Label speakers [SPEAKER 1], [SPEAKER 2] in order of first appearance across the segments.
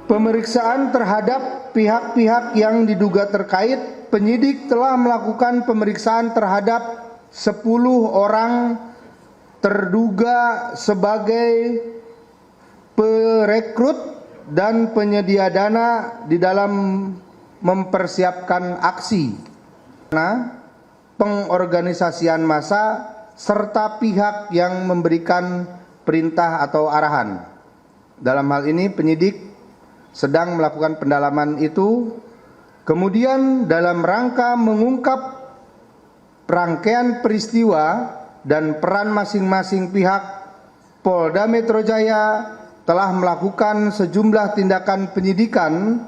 [SPEAKER 1] Pemeriksaan terhadap pihak-pihak yang diduga terkait, penyidik telah melakukan pemeriksaan terhadap 10 orang terduga sebagai perekrut dan penyedia dana di dalam mempersiapkan aksi, pengorganisasian massa, serta pihak yang memberikan perintah atau arahan. Dalam hal ini penyidik sedang melakukan pendalaman itu, kemudian dalam rangka mengungkap rangkaian peristiwa dan peran masing-masing pihak, Polda Metro Jaya telah melakukan sejumlah tindakan penyidikan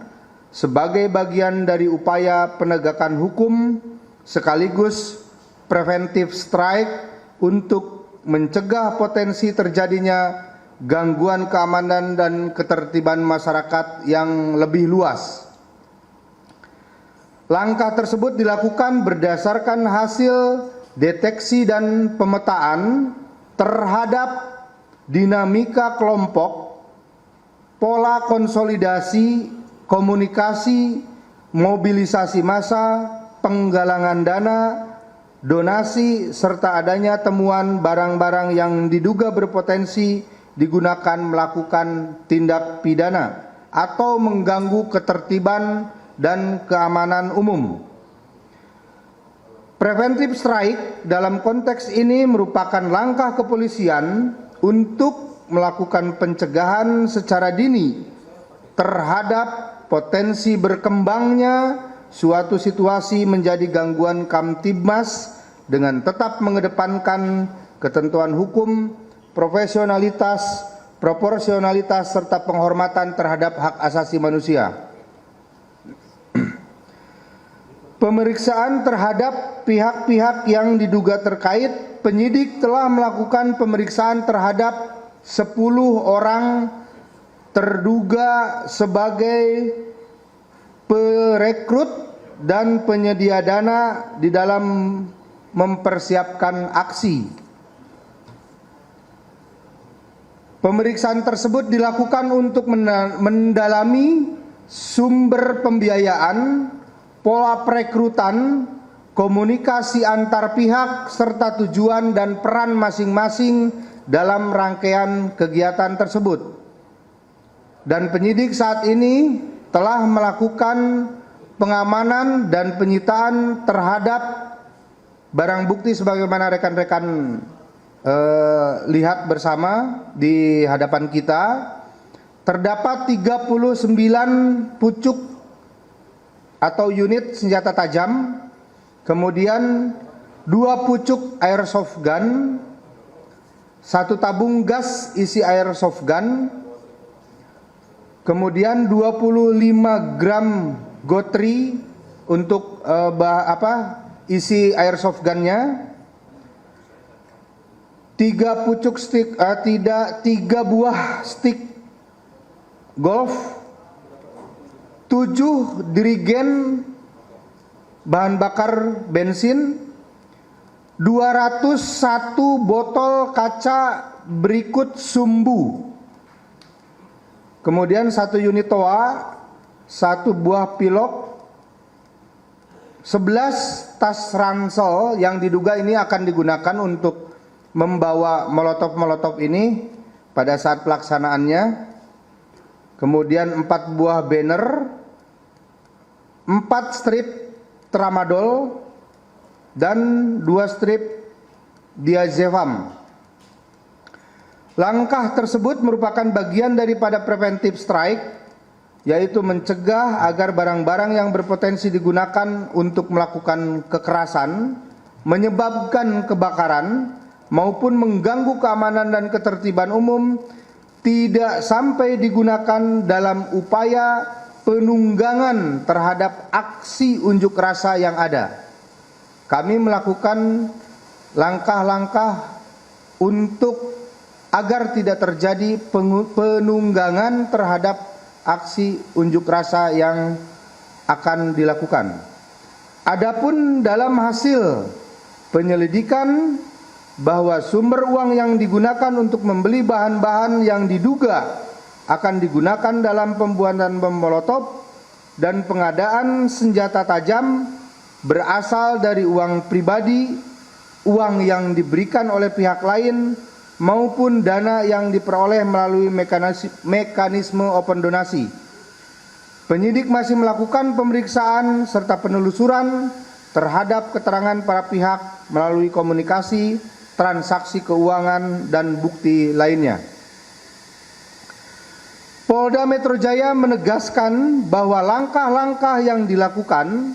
[SPEAKER 1] sebagai bagian dari upaya penegakan hukum sekaligus preventive strike untuk mencegah potensi terjadinya gangguan keamanan dan ketertiban masyarakat yang lebih luas. Langkah tersebut dilakukan berdasarkan hasil deteksi dan pemetaan terhadap dinamika kelompok, pola konsolidasi, komunikasi, mobilisasi massa, penggalangan dana, donasi, serta adanya temuan barang-barang yang diduga berpotensi digunakan melakukan tindak pidana atau mengganggu ketertiban dan keamanan umum. Preventive strike dalam konteks ini merupakan langkah kepolisian untuk melakukan pencegahan secara dini terhadap potensi berkembangnya suatu situasi menjadi gangguan Kamtibmas dengan tetap mengedepankan ketentuan hukum, profesionalitas, proporsionalitas, serta penghormatan terhadap hak asasi manusia. Pemeriksaan terhadap pihak-pihak yang diduga terkait, penyidik telah melakukan pemeriksaan terhadap 10 orang terduga sebagai perekrut dan penyedia dana di dalam mempersiapkan aksi. Pemeriksaan tersebut dilakukan untuk mendalami sumber pembiayaan, pola perekrutan, komunikasi antar pihak, serta tujuan dan peran masing-masing dalam rangkaian kegiatan tersebut. Dan penyidik saat ini telah melakukan pengamanan dan penyitaan terhadap barang bukti sebagaimana rekan-rekan lihat bersama di hadapan kita. Terdapat 39 pucuk atau unit senjata tajam, kemudian 2 pucuk airsoft gun, 1 tabung gas isi airsoft gun, kemudian 25 gram gotri untuk isi airsoft gunnya, 3 pucuk stick, 3 buah stick golf, 7 dirigen bahan bakar bensin, 201 botol kaca berikut sumbu, kemudian 1 unit toa, 1 buah pilok, 11 tas ransel yang diduga ini akan digunakan untuk membawa molotov-molotov ini pada saat pelaksanaannya. Kemudian 4 buah banner, 4 strip tramadol, dan 2 strip diazepam. Langkah tersebut merupakan bagian daripada preventive strike, yaitu mencegah agar barang-barang yang berpotensi digunakan untuk melakukan kekerasan, menyebabkan kebakaran, maupun mengganggu keamanan dan ketertiban umum tidak sampai digunakan dalam upaya penunggangan terhadap aksi unjuk rasa yang ada. Kami melakukan langkah-langkah untuk agar tidak terjadi penunggangan terhadap aksi unjuk rasa yang akan dilakukan. Adapun dalam hasil penyelidikan bahwa sumber uang yang digunakan untuk membeli bahan-bahan yang diduga akan digunakan dalam pembuatan bom molotov dan pengadaan senjata tajam berasal dari uang pribadi, uang yang diberikan oleh pihak lain, maupun dana yang diperoleh melalui mekanisme open donasi. Penyidik masih melakukan pemeriksaan serta penelusuran terhadap keterangan para pihak melalui komunikasi, transaksi keuangan, dan bukti lainnya. Polda Metro Jaya menegaskan bahwa langkah-langkah yang dilakukan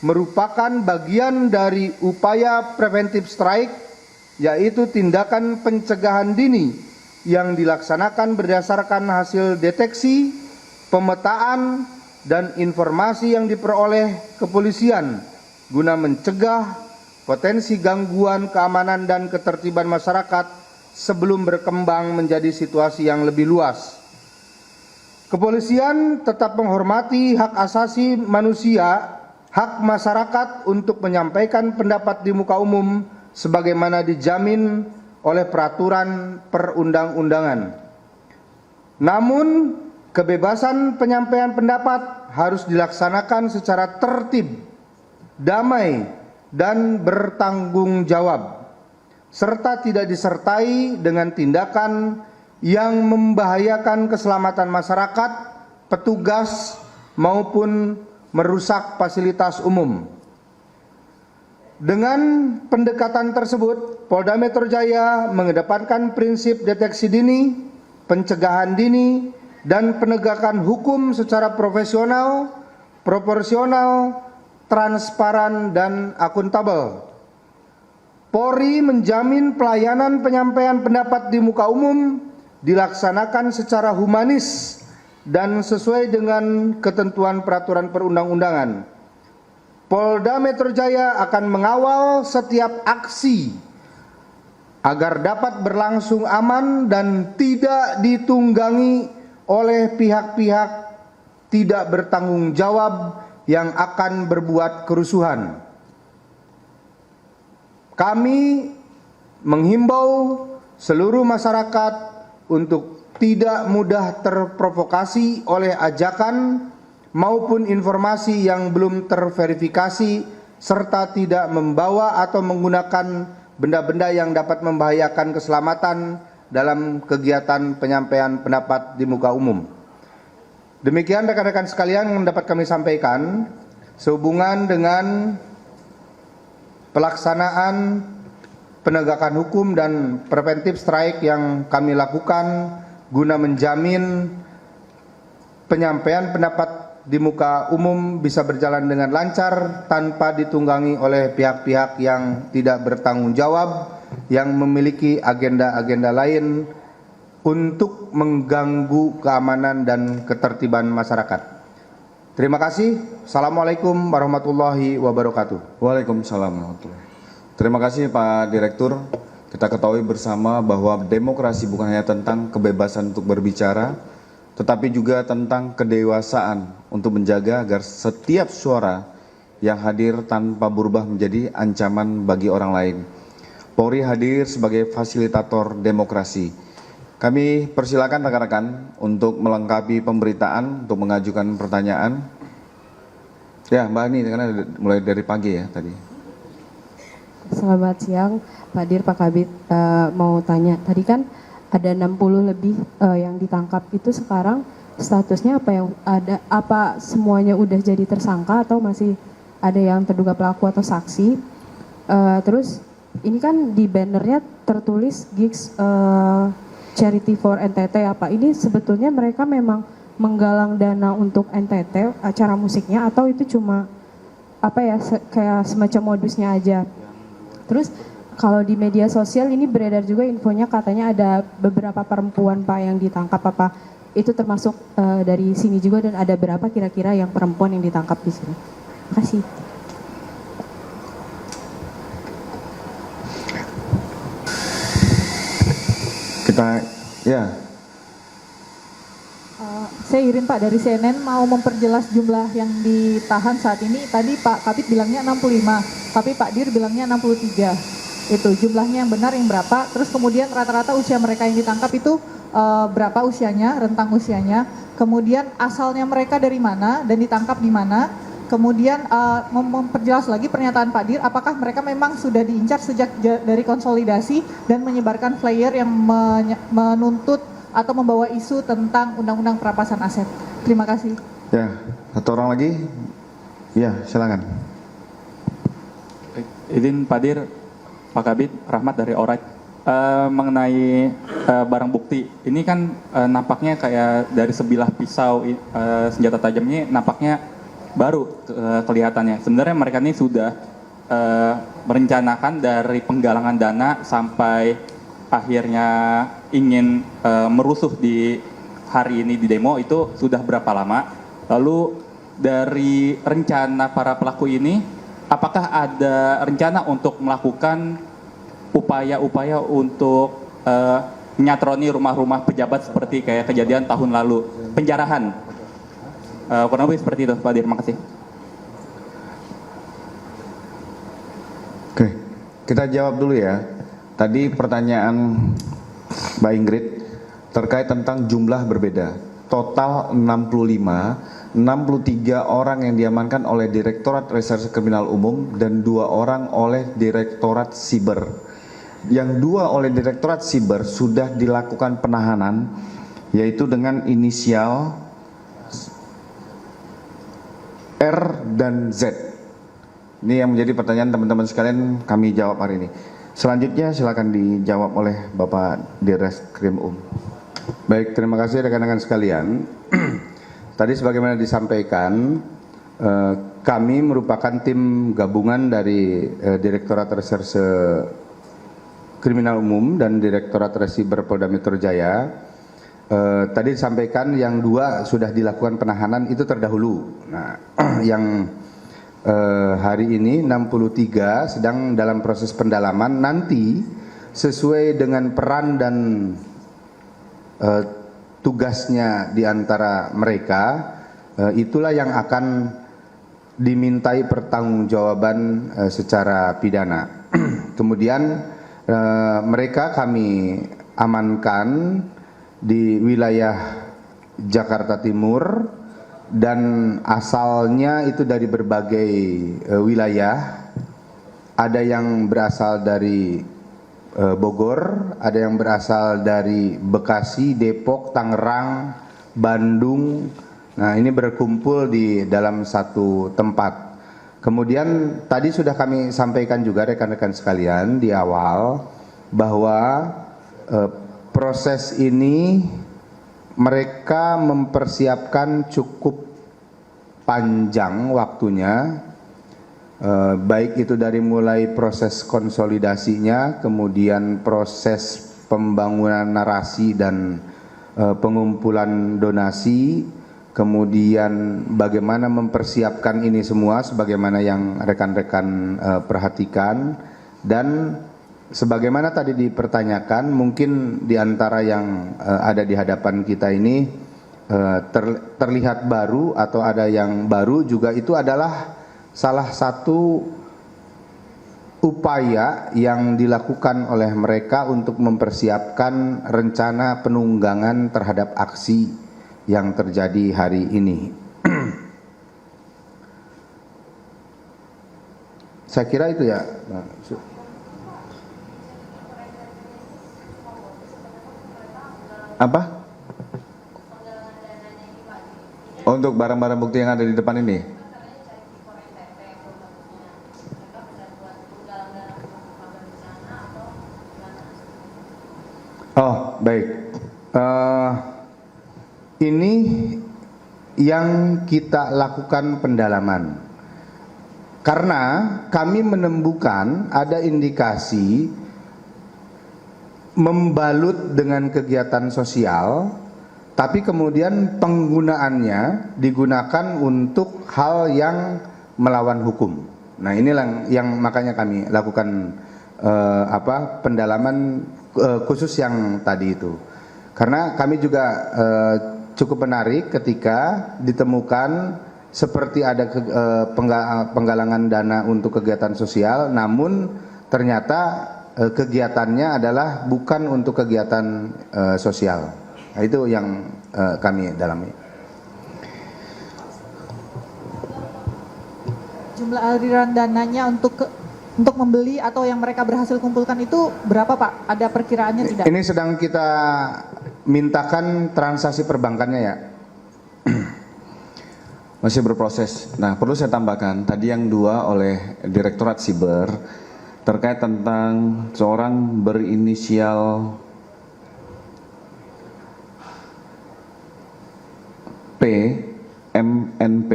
[SPEAKER 1] merupakan bagian dari upaya preventive strike, yaitu tindakan pencegahan dini yang dilaksanakan berdasarkan hasil deteksi, pemetaan, dan informasi yang diperoleh kepolisian guna mencegah potensi gangguan keamanan dan ketertiban masyarakat sebelum berkembang menjadi situasi yang lebih luas. Kepolisian tetap menghormati hak asasi manusia, hak masyarakat untuk menyampaikan pendapat di muka umum sebagaimana dijamin oleh peraturan perundang-undangan. Namun, kebebasan penyampaian pendapat harus dilaksanakan secara tertib, damai, dan bertanggung jawab, serta tidak disertai dengan tindakan yang membahayakan keselamatan masyarakat, petugas, maupun merusak fasilitas umum. Dengan pendekatan tersebut, Polda Metro Jaya mengedepankan prinsip deteksi dini, pencegahan dini, dan penegakan hukum secara profesional, proporsional, transparan, dan akuntabel. Polri menjamin pelayanan penyampaian pendapat di muka umum dilaksanakan secara humanis dan sesuai dengan ketentuan peraturan perundang-undangan. Polda Metro Jaya akan mengawal setiap aksi agar dapat berlangsung aman dan tidak ditunggangi oleh pihak-pihak tidak bertanggung jawab yang akan berbuat kerusuhan. Kami menghimbau seluruh masyarakat untuk tidak mudah terprovokasi oleh ajakan maupun informasi yang belum terverifikasi, serta tidak membawa atau menggunakan benda-benda yang dapat membahayakan keselamatan dalam kegiatan penyampaian pendapat di muka umum. Demikian rekan-rekan sekalian yang dapat kami sampaikan sehubungan dengan pelaksanaan penegakan hukum dan preventive strike yang kami lakukan guna menjamin penyampaian pendapat di muka umum bisa berjalan dengan lancar tanpa ditunggangi oleh pihak-pihak yang tidak bertanggung jawab, yang memiliki agenda-agenda lain untuk mengganggu keamanan dan ketertiban masyarakat. Terima kasih. Assalamualaikum warahmatullahi wabarakatuh.
[SPEAKER 2] Waalaikumsalam warahmatullahi wabarakatuh. Terima kasih Pak Direktur. Kita ketahui bersama bahwa demokrasi bukan hanya tentang kebebasan untuk berbicara, tetapi juga tentang kedewasaan untuk menjaga agar setiap suara yang hadir tanpa berubah menjadi ancaman bagi orang lain. Polri hadir sebagai fasilitator demokrasi. Kami persilakan rekan-rekan untuk melengkapi pemberitaan, untuk mengajukan pertanyaan. Ya, Mbak Ani, karena mulai dari pagi ya tadi.
[SPEAKER 3] Selamat siang, Pak Dir, Pak Kabid. Mau tanya, tadi kan ada 60 lebih yang ditangkap, itu sekarang statusnya apa yang ada? Apa semuanya udah jadi tersangka atau masih ada yang terduga pelaku atau saksi? Terus ini kan di bannernya tertulis gigs Charity for NTT apa? Ini sebetulnya mereka memang menggalang dana untuk NTT acara musiknya atau itu cuma apa ya kayak semacam modusnya aja? Terus kalau di media sosial ini beredar juga infonya katanya ada beberapa perempuan Pak yang ditangkap, apa itu termasuk dari sini juga dan ada berapa kira-kira yang perempuan yang ditangkap di sini? Terima kasih.
[SPEAKER 4] Saya Irin Pak dari CNN, mau memperjelas jumlah yang ditahan saat ini. Tadi Pak Kabid bilangnya 65, tapi Pak Dir bilangnya 63. Itu jumlahnya yang benar yang berapa? Terus kemudian rata-rata usia mereka yang ditangkap itu berapa usianya, rentang usianya? Kemudian asalnya mereka dari mana dan ditangkap di mana? Kemudian memperjelas lagi pernyataan Pak Dir, apakah mereka memang sudah diincar sejak dari konsolidasi dan menyebarkan flyer yang menuntut atau membawa isu tentang Undang-Undang Perampasan Aset. Terima kasih.
[SPEAKER 2] Ya, satu orang lagi. Ya, silakan.
[SPEAKER 5] Izin Pak Dir, Pak Kabid, Rahmat dari Orait. Mengenai barang bukti, ini kan nampaknya kayak dari sebilah pisau senjata tajam ini nampaknya baru kelihatannya. Sebenarnya mereka ini sudah merencanakan dari penggalangan dana sampai akhirnya ingin merusuh di hari ini di demo itu sudah berapa lama? Lalu dari rencana para pelaku ini, apakah ada rencana untuk melakukan upaya-upaya untuk menyatroni rumah-rumah pejabat seperti kayak kejadian tahun lalu, penjarahan? Kurang lebih seperti itu, Pak Dir. Terima kasih.
[SPEAKER 2] Oke, kita jawab dulu ya. Tadi pertanyaan Mbak Ingrid terkait tentang jumlah berbeda. Total 65, 63 orang yang diamankan oleh Direktorat Reserse Kriminal Umum dan 2 orang oleh Direktorat Siber. Yang 2 oleh Direktorat Siber sudah dilakukan penahanan, yaitu dengan inisial R dan Z. Ini yang menjadi pertanyaan teman-teman sekalian, kami jawab hari ini. Selanjutnya silakan dijawab oleh Bapak Direskrim
[SPEAKER 1] Baik, terima kasih rekan-rekan sekalian. Tadi sebagaimana disampaikan, kami merupakan tim gabungan dari Direktorat Reserse Kriminal Umum dan Direktorat Resiber Polda Metro Jaya. Tadi disampaikan yang 2 sudah dilakukan penahanan itu terdahulu. Nah, yang hari ini 63 sedang dalam proses pendalaman. Nanti sesuai dengan peran dan tugasnya di antara mereka, itulah yang akan dimintai pertanggungjawaban secara pidana. Kemudian mereka kami amankan di wilayah Jakarta Timur dan asalnya itu dari berbagai wilayah. Ada yang berasal dari Bogor, ada yang berasal dari Bekasi, Depok, Tangerang, Bandung. Nah, ini berkumpul di dalam satu tempat. Kemudian tadi sudah kami sampaikan juga rekan-rekan sekalian di awal bahwa proses ini mereka mempersiapkan cukup panjang waktunya, baik itu dari mulai proses konsolidasinya, kemudian proses pembangunan narasi dan pengumpulan donasi, kemudian bagaimana mempersiapkan ini semua sebagaimana yang rekan-rekan perhatikan, dan sebagaimana tadi dipertanyakan, mungkin di antara yang ada di hadapan kita ini terlihat baru atau ada yang baru juga, itu adalah salah satu upaya yang dilakukan oleh mereka untuk mempersiapkan rencana penunggangan terhadap aksi yang terjadi hari ini. Saya kira itu ya.
[SPEAKER 2] Apa? Untuk barang-barang bukti yang ada di depan ini?
[SPEAKER 1] Oh, baik. Ini yang kita lakukan pendalaman. Karena kami menemukan ada indikasi membalut dengan kegiatan sosial, tapi kemudian penggunaannya digunakan untuk hal yang melawan hukum. Nah, inilah yang makanya kami lakukan pendalaman khusus yang tadi itu. Karena kami juga cukup menarik ketika ditemukan seperti ada penggalangan dana untuk kegiatan sosial, namun ternyata kegiatannya adalah bukan untuk kegiatan sosial. Nah, itu yang kami dalami.
[SPEAKER 4] Jumlah aliran dananya untuk membeli atau yang mereka berhasil kumpulkan itu berapa, Pak? Ada perkiraannya tidak?
[SPEAKER 1] Ini sedang kita mintakan transaksi perbankannya ya.
[SPEAKER 2] Masih berproses. Nah, perlu saya tambahkan, tadi yang dua oleh Direktorat Siber terkait tentang seorang berinisial P, MNP,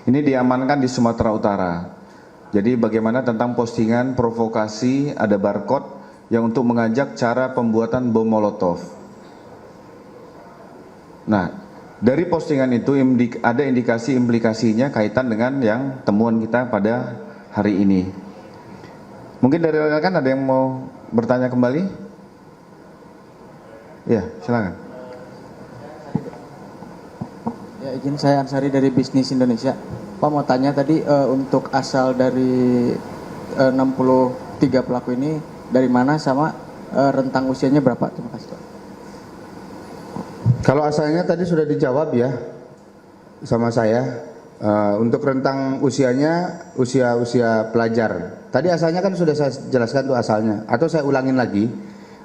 [SPEAKER 2] ini diamankan di Sumatera Utara. Jadi bagaimana tentang postingan provokasi, ada barcode yang untuk mengajak cara pembuatan bom molotov. Nah, dari postingan itu ada indikasi implikasinya kaitan dengan yang temuan kita pada hari ini. Mungkin dari rekan ada yang mau bertanya kembali? Ya, silakan.
[SPEAKER 6] Ya, izin saya Ansari dari Bisnis Indonesia. Pak mau tanya tadi untuk asal dari 63 pelaku ini dari mana sama rentang usianya berapa? Terima kasih, Pak.
[SPEAKER 1] Kalau asalnya tadi sudah dijawab ya sama saya. Untuk rentang usianya usia pelajar. Tadi asalnya kan sudah saya jelaskan tuh asalnya. Atau saya ulangin lagi.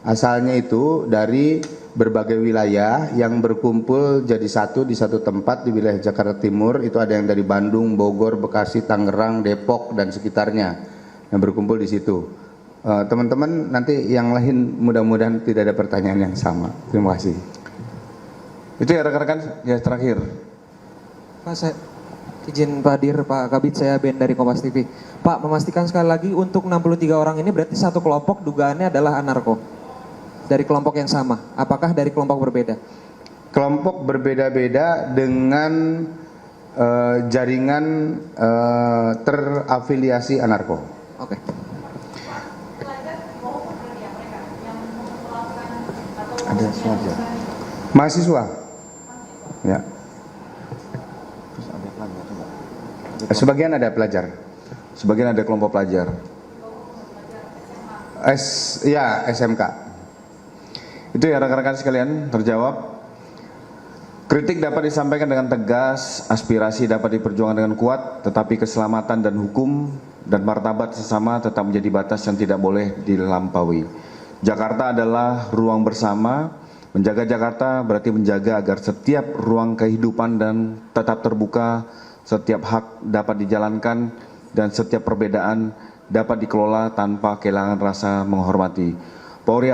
[SPEAKER 1] Asalnya itu dari berbagai wilayah yang berkumpul jadi satu di satu tempat di wilayah Jakarta Timur. Itu ada yang dari Bandung, Bogor, Bekasi, Tangerang, Depok dan sekitarnya yang berkumpul di situ. Teman-teman nanti yang lain mudah-mudahan tidak ada pertanyaan yang sama. Terima kasih.
[SPEAKER 2] Itu ya rekan-rekan, ya terakhir.
[SPEAKER 7] Pak, saya izin Pak Dir, Pak Kabit, saya Ben dari Kompas TV. Pak, memastikan sekali lagi untuk 63 orang ini berarti satu kelompok dugaannya adalah anarko. Dari kelompok yang sama, apakah dari kelompok berbeda?
[SPEAKER 1] Kelompok berbeda-beda dengan jaringan terafiliasi anarko.
[SPEAKER 7] Oke.
[SPEAKER 1] Ada mahasiswa. Mahasiswa. Ya. Sebagian ada pelajar.
[SPEAKER 2] Sebagian ada kelompok pelajar.
[SPEAKER 1] SMK.
[SPEAKER 2] Itu ya rekan-rekan sekalian, terjawab. Kritik dapat disampaikan dengan tegas, aspirasi dapat diperjuangkan dengan kuat, tetapi keselamatan dan hukum dan martabat sesama tetap menjadi batas yang tidak boleh dilampaui. Jakarta adalah ruang bersama. Menjaga Jakarta berarti menjaga agar setiap ruang kehidupan dan tetap terbuka, setiap hak dapat dijalankan, dan setiap perbedaan dapat dikelola tanpa kehilangan rasa menghormati. Polri